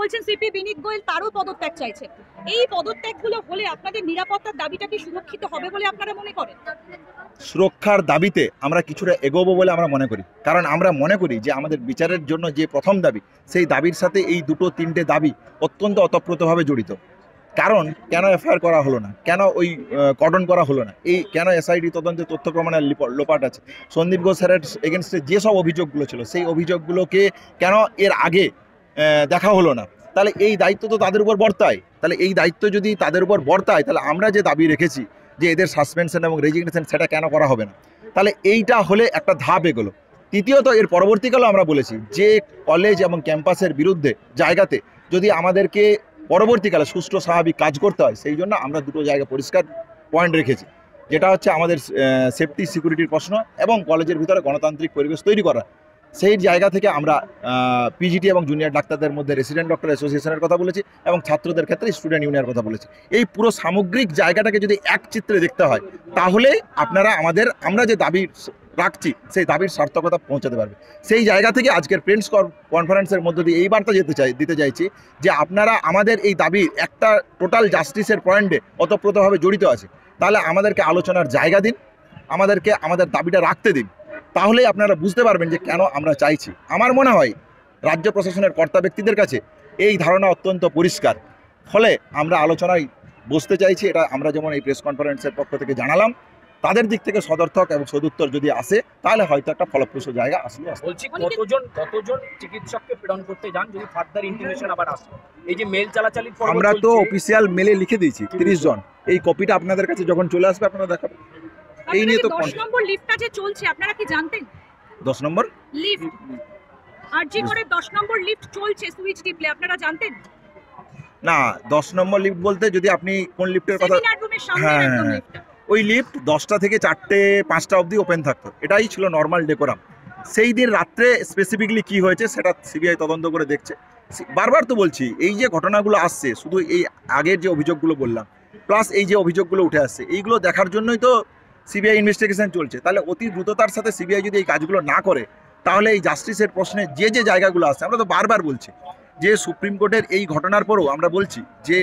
বলছেন সিপি বিনীত গোয়েল তারও পদত্যাগ চাইছে। এই পদত্যাগগুলো হলে আপনাদের নিরাপত্তার দাবিটা কি সুরক্ষিত হবে বলে আপনারা মনে করেন? সুরক্ষার দাবিতে আমরা কিছুটা এগোবো বলে আমরা মনে করি, কারণ আমরা মনে করি যে আমাদের বিচারের জন্য যে প্রথম দাবি, সেই দাবির সাথে এই দুটো তিনটে দাবি অত্যন্ত ওতপ্রোতভাবে জড়িত। কারণ কেন এফআইআর করা হলো না, কেন ওই কর্ডন করা হলো না, এই কেন এসআইডি তদন্তে তথ্য প্রমাণের লোপাট আছে, সন্দীপ ঘোষ স্যারের এগেনস্টে যেসব অভিযোগগুলো ছিল সেই অভিযোগগুলোকে কেন এর আগে দেখা হলো না, তাহলে এই দায়িত্ব তো তাদের উপর বর্তায়। তাহলে এই দায়িত্ব যদি তাদের উপর বর্তায়, তাহলে আমরা যে দাবি রেখেছি যে এদের সাসপেনশন এবং রেজিগনেশন, সেটা কেন করা হবে না? তাহলে এইটা হলে একটা ধাপ এগোলো। তৃতীয়ত, এর পরবর্তীকালেও আমরা বলেছি যে কলেজ এবং ক্যাম্পাসের বিরুদ্ধে জায়গাতে যদি আমাদেরকে পরবর্তীকালে সুষ্ঠু স্বাভাবিক কাজ করতে হয়, সেই জন্য আমরা দুটো জায়গা পরিষ্কার পয়েন্ট রেখেছি, যেটা হচ্ছে আমাদের সেফটি সিকিউরিটির প্রশ্ন এবং কলেজের ভিতরে গণতান্ত্রিক পরিবেশ তৈরি করা। সেই জায়গা থেকে আমরা পিজিটি এবং জুনিয়র ডাক্তারদের মধ্যে রেসিডেন্ট ডক্টর অ্যাসোসিয়েশনের কথা বলেছি এবং ছাত্রদের ক্ষেত্রে স্টুডেন্ট ইউনিয়নের কথা বলেছি। এই পুরো সামগ্রিক জায়গাটাকে যদি এক চিত্রে দেখতে হয়, তাহলে আপনারা আমরা যে দাবি রাখছি সেই দাবির সার্থকতা পৌঁছাতে পারবে। সেই জায়গা থেকে আজকের প্রেস কনফারেন্সের মধ্য দিয়ে এই বার্তা দিতে চাইছি যে আপনারা আমাদের এই দাবির একটা টোটাল জাস্টিসের পয়েন্টে ওতপ্রোতভাবে জড়িত আছে, তাহলে আমাদেরকে আলোচনার জায়গা দিন, আমাদেরকে আমাদের দাবিটা রাখতে দিন, তাহলে আপনারা বুঝতে পারবেন যে কেন আমরা চাইছি। আমার মনে হয় রাজ্য প্রশাসনের কর্তা ব্যক্তিদের কাছে এই ধারণা অত্যন্ত পরিষ্কার, ফলে আমরা আলোচনায় বসতে চাইছি। এটা আমরা যেমন এই প্রেস কনফারেন্সের পক্ষ থেকে জানালাম, তাদের দিক থেকে সদর্থক এবং সদুত্তর যদি আসে, তাহলে হয়তো একটা ফলপ্রসূ জায়গা আসলে। বলছি, কতজন চিকিৎসককে প্রেরণ করতে যান যদি ফার্দার ইনফরমেশন আবার আসে? এই যে মেল চালাচালি আমরা তো অফিসিয়াল মেলে লিখে দিয়েছি 30 জন। এই কপিটা আপনাদের কাছে যখন চলে আসবে আপনারা দেখাবেন। এই নিয়ে তো 10 নম্বর লিফটটা যে চলছে, আপনারা কি জানতেন? 10 নম্বর লিফট আরজি করে 10 নম্বর লিফট চলছে, সুইচ টিপলে আপনারা জানতেন না? 10 নম্বর লিফট বলতে যদি আপনি কোন লিফটের কথা, সেমিনার রুমের সামনে একদম লিফটটা, ওই লিফট 10টা থেকে 4টে 5টা অবধি ওপেন থাকতো, এটাই ছিল নর্মাল ডেকোরাম। সেই দিন রাত্রে স্পেসিফিকলি কি হয়েছে সেটা সিবিআই তদন্ত করে দেখছে। বারবার তো বলছি, এই যে ঘটনাগুলো আসছে, শুধু এই আগের যে অভিযোগগুলো বললাম প্লাস এই যে অভিযোগগুলো উঠে আসছে, এইগুলো দেখার জন্যই তো সিবিআই ইনভেস্টিগেশন চলছে। তাহলে অতি দ্রুততার সাথে সিবিআই যদি এই কাজগুলো না করে, তাহলে এই জাস্টিসের প্রশ্নে যে জায়গাগুলো আসছে, আমরা তো বারবার বলছি যে সুপ্রিম কোর্টের এই ঘটনার পরেও আমরা বলছি যে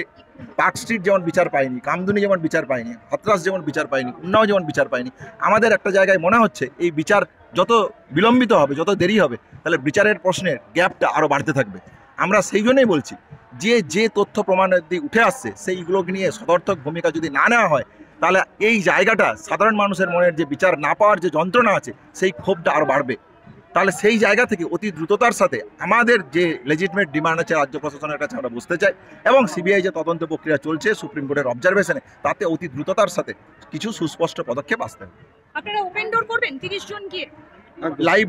পার্ক স্ট্রিট যেমন বিচার পায়নি, কামদুনি যেমন বিচার পায়নি, হাতরাস যেমন বিচার পায়নি, উন্নাও যেমন বিচার পায়নি, আমাদের একটা জায়গায় মনে হচ্ছে এই বিচার যত বিলম্বিত হবে, যত দেরি হবে, তাহলে বিচারের প্রশ্নের গ্যাপটা আরও বাড়তে থাকবে। আমরা সেই জন্যই বলছি যে তথ্য প্রমাণের দিকে উঠে আসছে, সেইগুলোকে নিয়ে সদর্থক ভূমিকা যদি না নেওয়া হয়, তাহলে এই জায়গাটা সাধারণ মানুষের মনের যে বিচার না পাওয়ার যে যন্ত্রণা আছে, সেই ক্ষোভটা আরও বাড়বে। তাহলে সেই জায়গা থেকে অতি দ্রুততার সাথে আমাদের যে লেজিটিমেট ডিমান্ড আছে রাজ্য প্রশাসনের কাছে আমরা বুঝতে চাই, এবং সিবিআই যে তদন্ত প্রক্রিয়া চলছে সুপ্রিম কোর্টের অবজারভেশনে, তাতে অতি দ্রুততার সাথে কিছু সুস্পষ্ট পদক্ষেপ আসতে হবে। আপনারা ওপেন ডোর করবেন 30 জন গিয়ে লাইভ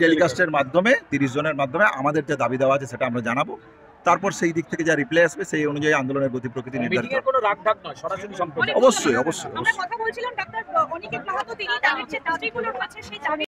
টেলিকাস্টের মাধ্যমে 30 জনের মাধ্যমে আমাদের যে দাবি দেওয়া আছে সেটা আমরা জানাবো। তারপর সেই দিক থেকে যা রিপ্লাই আসবে সেই অনুযায়ী আন্দোলনের গতি প্রকৃতি নির্ধারিত হবে। কোনো রাগঢাক নয়, সরাসরি সম্পর্ক। অবশ্যই। আমরা কথা বলছিলাম ডাক্তার অনিকেত মাহাতো, তিনি তাদের যে দাবিগুলোর কাছে সেই দাবি